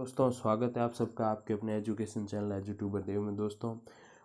दोस्तों स्वागत है आप सबका आपके अपने एजुकेशन चैनल एजुट्यूबर देव में। दोस्तों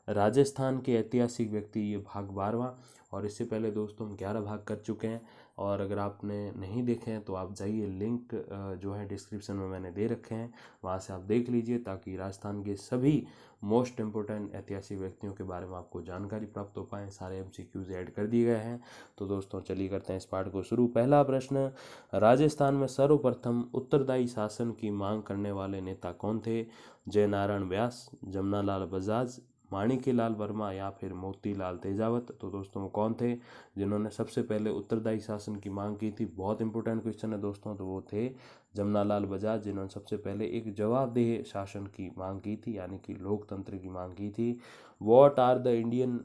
राजस्थान के ऐतिहासिक व्यक्ति, ये भाग 12वां, और इससे पहले दोस्तों हम 11 भाग कर चुके हैं। और अगर आपने नहीं देखे हैं तो आप जाइए, लिंक जो है डिस्क्रिप्शन में मैंने दे रखे हैं, वहाँ से आप देख लीजिए, ताकि राजस्थान के सभी मोस्ट इम्पोर्टेंट ऐतिहासिक व्यक्तियों के बारे में आपको जानकारी प्राप्त हो पाए। सारे MCQs ऐड कर दिए गए हैं। तो दोस्तों चलिए करते हैं इस पाठ को शुरू। पहला प्रश्न, राजस्थान में सर्वप्रथम उत्तरदायी शासन की मांग करने वाले नेता कौन थे? जय नारायण व्यास, जमनालाल बजाज, माणिक्यलाल वर्मा या फिर मोतीलाल तेजावत। तो दोस्तों वो कौन थे जिन्होंने सबसे पहले उत्तरदायी शासन की मांग की थी? बहुत इंपॉर्टेंट क्वेश्चन है दोस्तों। तो वो थे जमनालाल बजाज, जिन्होंने सबसे पहले एक जवाबदेह शासन की मांग की थी, यानी कि लोकतंत्र की मांग की थी। What are the Indian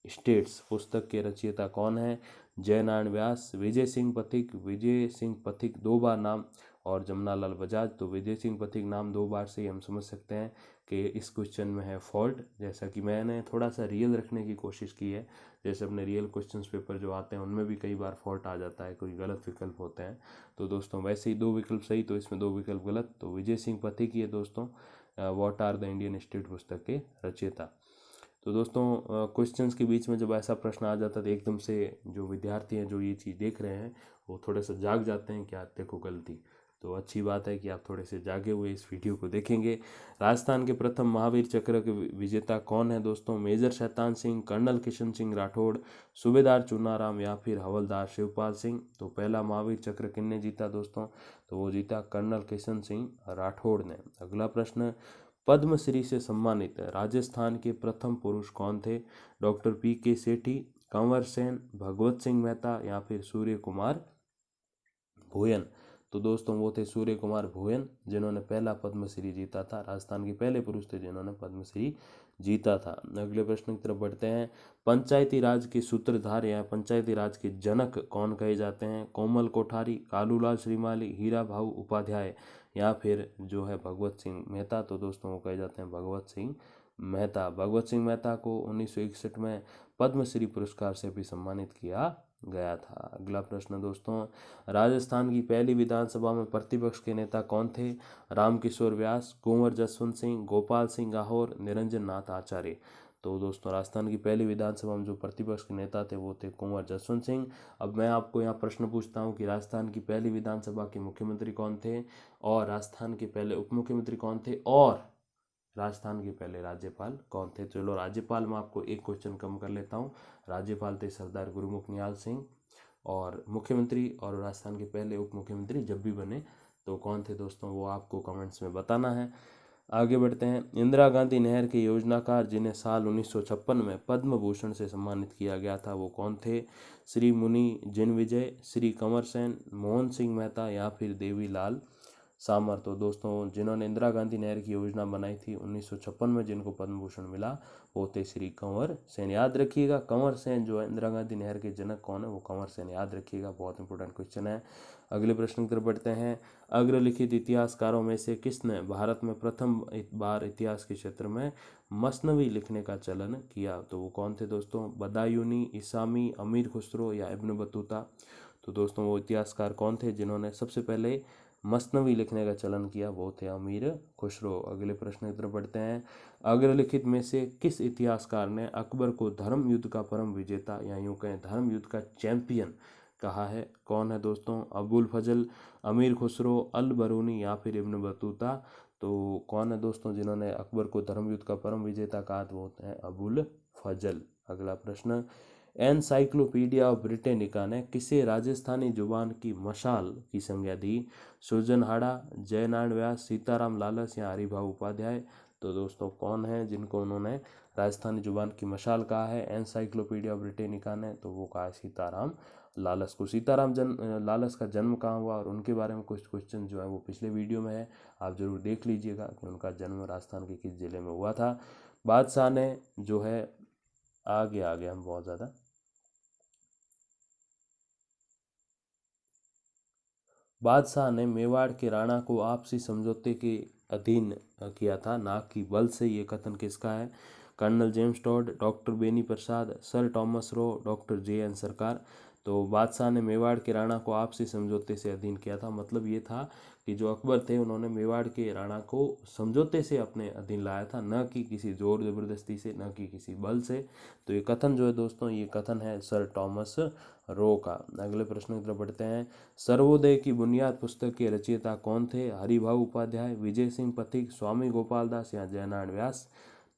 states पुस्तक के रचयिता कौन है? जयनारायण व्यास, विजय सिंह पथिक 2 बार नाम, और जमनालाल बजाज। तो विजय सिंह पथिक नाम 2 बार से ही हम समझ सकते हैं कि इस क्वेश्चन में है फॉल्ट। जैसा कि मैंने थोड़ा सा रियल रखने की कोशिश की है, जैसे अपने रियल क्वेश्चंस पेपर जो आते हैं उनमें भी कई बार फॉल्ट आ जाता है, कोई गलत विकल्प होते हैं। तो दोस्तों वैसे ही 2 विकल्प सही, तो इसमें 2 विकल्प गलत। तो विजय सिंह पथिक ही है दोस्तों what are the Indian state पुस्तक के रचयिता। तो दोस्तों क्वेश्चंस के बीच में जब ऐसा प्रश्न आ जाता है तो एकदम से जो विद्यार्थी हैं जो ये चीज़ देख रहे हैं वो थोड़े से जाग जाते हैं कि यार देखो गलती। तो अच्छी बात है कि आप थोड़े से जागे हुए इस वीडियो को देखेंगे। राजस्थान के प्रथम महावीर चक्र के विजेता कौन है दोस्तों? मेजर शैतान सिंह, कर्नल किशन सिंह राठौड़, सूबेदार चुनाराम या फिर हवलदार शिवपाल सिंह। तो पहला महावीर चक्र किसने जीता दोस्तों? तो वो जीता कर्नल किशन सिंह राठौड़ ने। अगला प्रश्न, पद्मश्री से सम्मानित राजस्थान के प्रथम पुरुष कौन थे? डॉक्टर PK सेठी, कंवर सेन, भगवत सिंह मेहता या फिर सूर्य कुमार भूयन। तो दोस्तों वो थे सूर्य कुमार भूयन, जिन्होंने पहला पद्मश्री जीता था। राजस्थान के पहले पुरुष थे जिन्होंने पद्मश्री जीता था। अगले प्रश्न की तरफ बढ़ते हैं। पंचायती राज के सूत्रधार या पंचायती राज के जनक कौन कहे जाते हैं? कोमल कोठारी, कालूलाल श्रीमाली, हीरा भाऊ उपाध्याय या फिर जो है भगवत सिंह मेहता। तो दोस्तों वो कहे जाते हैं भगवत सिंह मेहता। भगवत सिंह मेहता को 1961 में पद्मश्री पुरस्कार से भी सम्मानित किया गया था। अगला प्रश्न दोस्तों, राजस्थान की पहली विधानसभा में प्रतिपक्ष के नेता कौन थे? रामकिशोर व्यास, कुंवर जसवंत सिंह, गोपाल सिंह गाहोर, निरंजन नाथ आचार्य। तो दोस्तों राजस्थान की पहली विधानसभा में जो प्रतिपक्ष के नेता थे वो थे कुंवर जसवंत सिंह। अब मैं आपको यहाँ प्रश्न पूछता हूँ कि राजस्थान की पहली विधानसभा के मुख्यमंत्री कौन थे, और राजस्थान के पहले उप मुख्यमंत्री कौन थे, और राजस्थान के पहले राज्यपाल कौन थे? चलो राज्यपाल में आपको एक क्वेश्चन कम कर लेता हूँ। राज्यपाल थे सरदार गुरुमुख निहाल सिंह, और मुख्यमंत्री और राजस्थान के पहले उप मुख्यमंत्री जब भी बने तो कौन थे दोस्तों, वो आपको कमेंट्स में बताना है। आगे बढ़ते हैं। इंदिरा गांधी नहर के योजनाकार जिन्हें साल 1956 में पद्म भूषण से सम्मानित किया गया था वो कौन थे? श्री मुनि जिनविजय, श्री कंवर सेन, मोहन सिंह मेहता या फिर देवीलाल सामर। तो दोस्तों जिन्होंने इंदिरा गांधी नहर की योजना बनाई थी 1956 में, जिनको पद्म भूषण मिला, वो थे श्री कंवर सेन। याद रखिएगा कंवर सेन जो है इंदिरा गांधी नहर के जनक कौन है, वो कंवर सेन, याद रखिएगा, बहुत इंपॉर्टेंट क्वेश्चन है। अगले प्रश्न की तरफ बढ़ते हैं। अग्रलिखित इतिहासकारों में से किसने भारत में प्रथम बार इतिहास के क्षेत्र में मसनवी लिखने का चलन किया? तो वो कौन थे दोस्तों? बदायूनी, इसामी, अमीर खुसरो या इब्न बतूता। तो दोस्तों वो इतिहासकार कौन थे जिन्होंने सबसे पहले मसनवी लिखने का चलन किया? वो थे अमीर खुसरो। अगले प्रश्न की तरफ बढ़ते हैं। अग्रलिखित में से किस इतिहासकार ने अकबर को धर्म युद्ध का परम विजेता या यूं कहें धर्म युद्ध का चैंपियन कहा है? कौन है दोस्तों? अबुल फजल, अमीर खुसरो, अल बरूनी या फिर इब्न बतूता। तो कौन है दोस्तों जिन्होंने अकबर को धर्म युद्ध का परम विजेता कहा? वो होते हैं अबुल फजल। अगला प्रश्न, एनसाइक्लोपीडिया ऑफ ब्रिटेनिका ने किसे राजस्थानी जुबान की मशाल की संज्ञा दी? सुरजनहाड़ा, जयनारायण व्यास, सीताराम लालस या हरिभाऊ उपाध्याय। तो दोस्तों कौन है जिनको उन्होंने राजस्थानी जुबान की मशाल कहा है एनसाइक्लोपीडिया ब्रिटेनिका ने? तो वो कहा है सीताराम लालस को। लालस का जन्म कहाँ हुआ और उनके बारे में कुछ क्वेश्चन जो है वो पिछले वीडियो में है, आप जरूर देख लीजिएगा कि उनका जन्म राजस्थान के किस जिले में हुआ था। बादशाह ने जो है आगे हम बहुत ज़्यादा। बादशाह ने मेवाड़ के राणा को आपसी समझौते के अधीन किया था, ना कि बल से। ये कथन किसका है? Colonel James Tod, doctor Beni Prasad, sir Thomas Roe, doctor JN Sarkar. तो बादशाह ने मेवाड़ के राणा को आपसी समझौते से अधीन किया था। मतलब ये था कि जो अकबर थे उन्होंने मेवाड़ के राणा को समझौते से अपने अधीन लाया था, न कि किसी जोर ज़बरदस्ती से, न कि किसी बल से। तो ये कथन जो है दोस्तों, ये कथन है सर टॉमस रो का। अगले प्रश्न की तरफ बढ़ते हैं। सर्वोदय की बुनियाद पुस्तक के रचयिता कौन थे? हरिभाऊ उपाध्याय, विजय सिंह पथिक, स्वामी गोपाल दास या जयनारायण व्यास?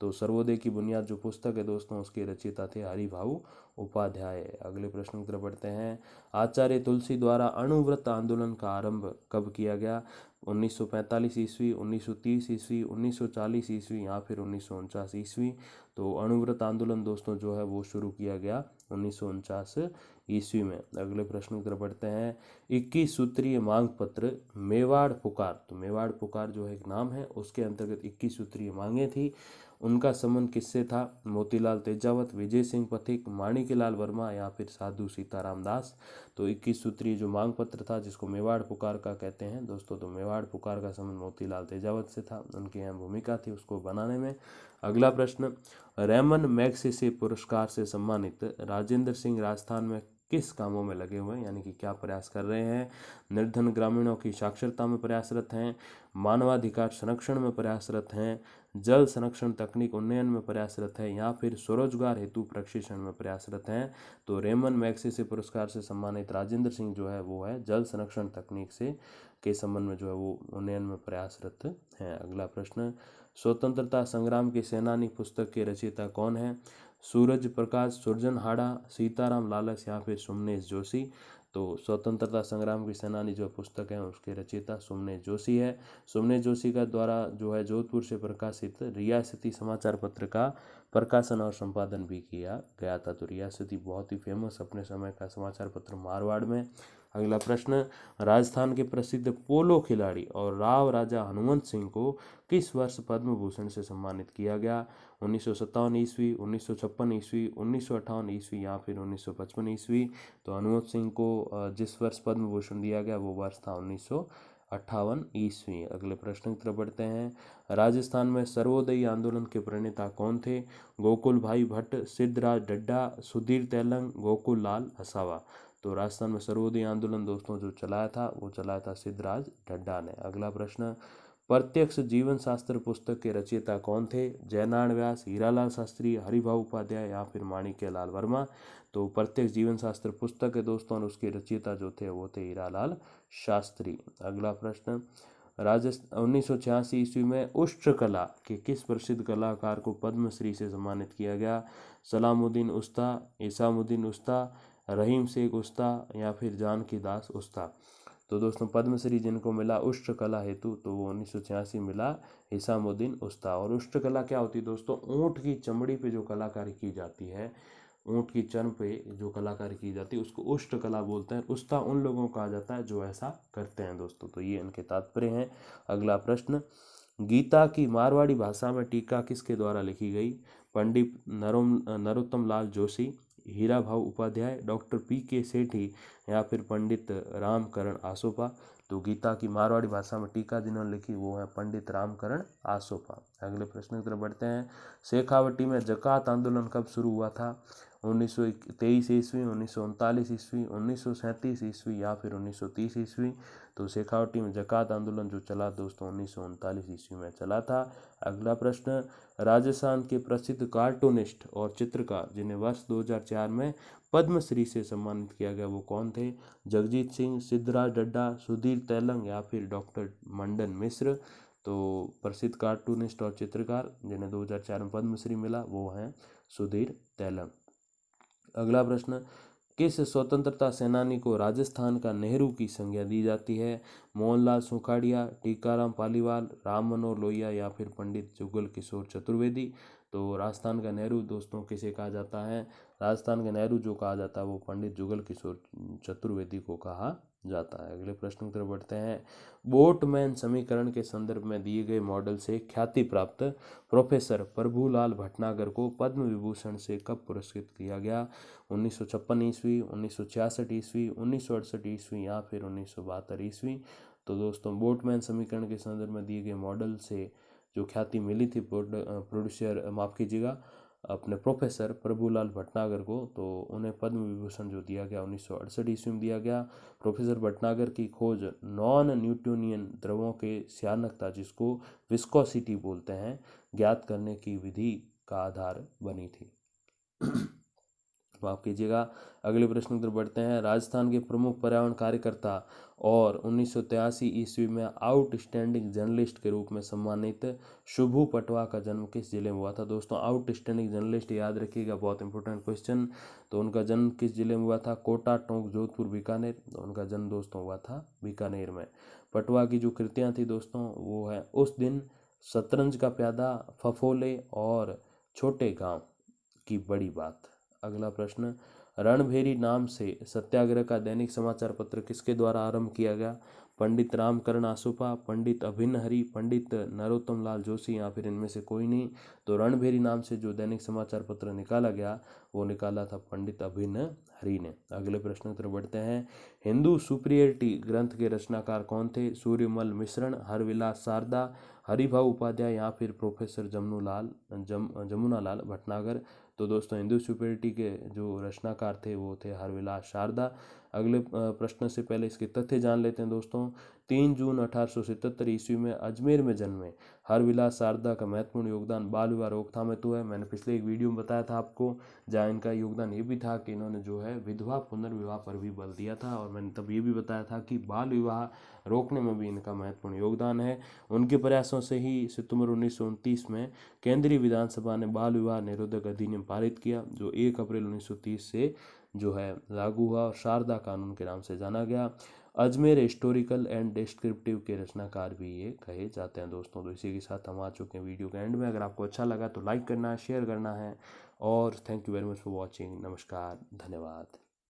तो सर्वोदय की बुनियाद जो पुस्तक है दोस्तों, उसके रचयिता थे हरिभाऊ उपाध्याय। अगले प्रश्न की तरफ बढ़ते हैं। आचार्य तुलसी द्वारा अणुव्रत आंदोलन का आरंभ कब किया गया? 1945 ईस्वी, 1930 ईस्वी, 1940 ईस्वी या फिर 1949 ईस्वी? तो अणुव्रत आंदोलन दोस्तों जो है वो शुरू किया गया 1949 ईस्वी में। अगले प्रश्न की तरफ बढ़ते हैं। 21 सूत्रीय मांग पत्र मेवाड़ पुकार, तो मेवाड़ पुकार जो है एक नाम है, उसके अंतर्गत 21 सूत्रीय मांगे थी। उनका संबंध किससे था? मोतीलाल तेजावत, विजय सिंह पथिक, माणिक्यलाल वर्मा या फिर साधु सीताराम दास? तो 21 सूत्रीय जो मांग पत्र था जिसको मेवाड़ पुकार का कहते हैं दोस्तों, तो मेवाड़ पुकार का संबंध मोतीलाल तेजावत से था, उनकी अहम भूमिका थी उसको बनाने में। अगला प्रश्न। रेमन मैग्सेसे पुरस्कार से सम्मानित राजेंद्र सिंह राजस्थान में किस कामों में लगे हुए हैं, यानी कि क्या प्रयास कर रहे हैं? निर्धन ग्रामीणों की साक्षरता में प्रयासरत हैं, मानवाधिकार संरक्षण में प्रयासरत हैं, जल संरक्षण तकनीक उन्नयन में प्रयासरत है या फिर स्वरोजगार हेतु प्रशिक्षण में प्रयासरत हैं? तो रेमन मैग्सेसे पुरस्कार से सम्मानित राजेंद्र सिंह जो है वो है जल संरक्षण तकनीक से के संबंध में जो है वो उन्नयन में प्रयासरत हैं। अगला प्रश्न। स्वतंत्रता संग्राम के सेनानी पुस्तक के रचयिता कौन है? सूरज प्रकाश सुरजनहाड़ा, सीताराम लालस या फिर सुमनेश जोशी? तो स्वतंत्रता संग्राम की सेनानी जो पुस्तक है उसके रचयिता सुमनेश जोशी है। सुमनेश जोशी का द्वारा जो है जोधपुर से प्रकाशित रियासती समाचार पत्र का प्रकाशन और संपादन भी किया गया था। तो रियासती बहुत ही फेमस अपने समय का समाचार पत्र मारवाड़ में। अगला प्रश्न। राजस्थान के प्रसिद्ध पोलो खिलाड़ी और राव राजा हनुमंत सिंह को किस वर्ष पद्म भूषण से सम्मानित किया गया? 1957 ईस्वी, 1956 ईस्वी, 1958 ईस्वी या फिर 1955 ईस्वी? तो हनुमंत सिंह को जिस वर्ष पद्म भूषण दिया गया वो वर्ष था 1958 ईस्वी। अगले प्रश्न की तरफ बढ़ते हैं। राजस्थान में सर्वोदयी आंदोलन के प्रणेता कौन थे? गोकुल भाई भट्ट, सिद्धराज डड्डा, सुधीर तेलंग, गोकुल लाल असावा? तो राजस्थान में सर्वोदय आंदोलन दोस्तों जो चलाया था वो चलाया था सिद्धराज डड्डा ने। अगला प्रश्न। प्रत्यक्ष जीवन शास्त्र पुस्तक के रचयिता कौन थे? जयनारायण व्यास, हीरालाल शास्त्री, हरिभाऊ उपाध्याय या फिर माणिक्यलाल वर्मा? तो प्रत्यक्ष जीवन शास्त्र पुस्तक है दोस्तों और उसके रचयिता जो थे वो थे हीरालाल शास्त्री। अगला प्रश्न। राजस्थान 1986 ईस्वी में उष्ट्रकला के किस प्रसिद्ध कलाकार को पद्मश्री से सम्मानित किया गया? सलामुद्दीन उस्ता, इसामुद्दीन उस्ता, रहीम शेख उस्ता या फिर जानकी दास उस्ता? तो दोस्तों पद्मश्री जिनको मिला उष्ट्रकला हेतु तो वो 1986 मिला इसामुद्दीन उस्ता। और उष्ट्रकला क्या होती है दोस्तों? ऊँट की चमड़ी पे जो कलाकारी की जाती है, ऊँट की चर्म पे जो कलाकारी की जाती है उसको उष्ट्रकला बोलते हैं। उस्ता उन लोगों को कहा जाता है जो ऐसा करते हैं दोस्तों। तो ये इनके तात्पर्य हैं। अगला प्रश्न। गीता की मारवाड़ी भाषा में टीका किसके द्वारा लिखी गई? पंडित नरोत्तम लाल जोशी, हीरा भाऊ उपाध्याय, डॉक्टर पी.के. सेठी या फिर पंडित रामकरण आसोपा? तो गीता की मारवाड़ी भाषा में टीका जिन्होंने लिखी वो है पंडित रामकरण आसोपा। अगले प्रश्न की तरफ बढ़ते हैं। शेखावटी में जकात आंदोलन कब शुरू हुआ था? 1923 ईस्वी, 1939 ईस्वी, 1937 ईस्वी या फिर 1930 ईस्वी? तो शेखावटी में जकात आंदोलन जो चला दोस्तों 1939 ईस्वी में चला था। अगला प्रश्न। राजस्थान के प्रसिद्ध कार्टूनिस्ट और चित्रकार जिन्हें वर्ष 2004 में पद्मश्री से सम्मानित किया गया वो कौन थे? जगजीत सिंह, सिद्धराज डड्डा, सुधीर तेलंग या फिर डॉक्टर मंडन मिश्र? तो प्रसिद्ध कार्टूनिस्ट और चित्रकार जिन्हें 2004 में पद्मश्री मिला वो हैं सुधीर तेलंग। अगला प्रश्न। किस स्वतंत्रता सेनानी को राजस्थान का नेहरू की संज्ञा दी जाती है? मोहनलाल सुखाड़िया, टीकाराम पालीवाल, राम मनोहर लोहिया या फिर पंडित जुगल किशोर चतुर्वेदी? तो राजस्थान का नेहरू दोस्तों किसे कहा जाता है? राजस्थान का नेहरू जो कहा जाता है वो पंडित जुगल किशोर चतुर्वेदी को कहा जाता है। अगले प्रश्न की तरफ बढ़ते हैं। बोटमैन समीकरण के संदर्भ में दिए गए मॉडल से ख्याति प्राप्त प्रोफेसर प्रभुलाल भटनागर को पद्म विभूषण से कब पुरस्कृत किया गया? 1956 ईस्वी, 1966 ईस्वी, 1968 ईस्वी या फिर 1972 ईस्वी? तो दोस्तों बोटमैन समीकरण के संदर्भ में दिए गए मॉडल से जो ख्याति मिली थी प्रोड्यूसर माफ कीजिएगा अपने प्रोफेसर प्रभुलाल भटनागर को, तो उन्हें पद्म विभूषण जो दिया गया 1968 ईस्वी में दिया गया। प्रोफेसर भटनागर की खोज नॉन न्यूटोनियन द्रवों के स्यानकता, जिसको विस्कोसिटी बोलते हैं, ज्ञात करने की विधि का आधार बनी थी। माफ कीजिएगा। अगले प्रश्न की तरफ बढ़ते हैं। राजस्थान के प्रमुख पर्यावरण कार्यकर्ता और 1983 ईस्वी में आउटस्टैंडिंग जर्नलिस्ट के रूप में सम्मानित शुभू पटवा का जन्म किस जिले में हुआ था? दोस्तों आउटस्टैंडिंग जर्नलिस्ट याद रखिएगा, बहुत इंपॉर्टेंट क्वेश्चन। तो उनका जन्म किस जिले में हुआ था? कोटा, टोंक, जोधपुर, बीकानेर। तो उनका जन्म दोस्तों हुआ था बीकानेर में। पटवा की जो कृतियाँ थी दोस्तों वो है उस दिन, शतरंज का प्यादा, फफोले और छोटे गांव की बड़ी बात। अगला प्रश्न, रणभेरी नाम से सत्याग्रह का दैनिक समाचार पत्र किसके द्वारा आरंभ किया गया? पंडित रामकरण आसोपा, पंडित अभिन्न हरि, पंडित नरोत्तम लाल जोशी, या फिर इनमें से कोई नहीं? तो रणभेरी नाम से जो दैनिक समाचार पत्र निकाला गया वो निकाला था पंडित अभिन्न हरि ने। अगले प्रश्न की तरफ बढ़ते हैं। हिंदू सुपीरियरिटी ग्रंथ के रचनाकार कौन थे? सूर्यमल मिश्रण, हरविलास शारदा, हरिभाऊ उपाध्याय, या फिर प्रोफेसर जमुनालाल भटनागर? तो दोस्तों हिंदू सुपीरियरिटी के जो रचनाकार थे वो थे हरविलास शारदा। अगले प्रश्न से पहले इसके तथ्य जान लेते हैं दोस्तों। 3 जून 1877 ईस्वी में अजमेर में जन्मे हरविलास शारदा का महत्वपूर्ण योगदान बाल विवाह रोकथाम हेतु है। मैंने पिछले एक वीडियो में बताया था आपको, जहाँ इनका योगदान ये भी था कि इन्होंने जो है विधवा पुनर्विवाह पर भी बल दिया था, और मैंने तब ये भी बताया था कि बाल विवाह रोकने में भी इनका महत्वपूर्ण योगदान है। उनके प्रयासों से ही सितंबर 1929 में केंद्रीय विधानसभा ने बाल विवाह निरोधक अधिनियम पारित किया, जो 1 अप्रैल 1930 से जो है लागू हुआ और शारदा कानून के नाम से जाना गया। अजमेर हिस्टोरिकल एंड डिस्क्रिप्टिव के रचनाकार भी ये कहे जाते हैं दोस्तों। तो इसी के साथ हम आ चुके हैं वीडियो के एंड में। अगर आपको अच्छा लगा तो लाइक करना है, शेयर करना है, और thank you very much for watching. नमस्कार, धन्यवाद।